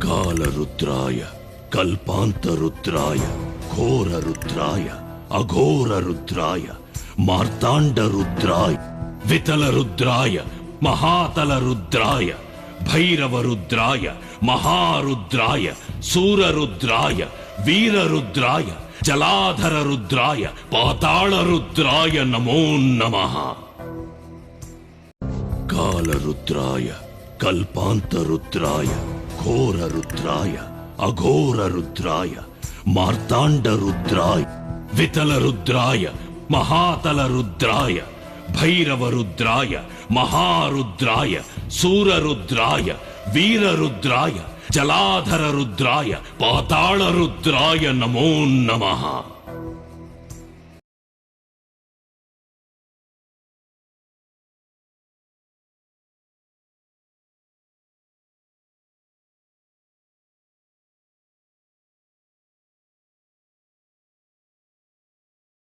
कालरुद्राय कल्पान्तरुद्राय घोररुद्राय अघोररुद्राय मार्ताण्डरुद्राय वितलरुद्राय महातलरुद्राय भैरवरुद्राय महारुद्राय सूररुद्राय वीररुद्राय जलाधररुद्राय पातालरुद्राय नमो नमः। कालरुद्राय कल्पान्तरुद्राय घोररुद्राय अघोररुद्राय मार्ताण्डरुद्राय वितलरुद्राय महातलरुद्राय भैरवरुद्राय महारुद्राय सूररुद्राय वीररुद्राय जलाधररुद्राय पातालरुद्राय नमो नमः।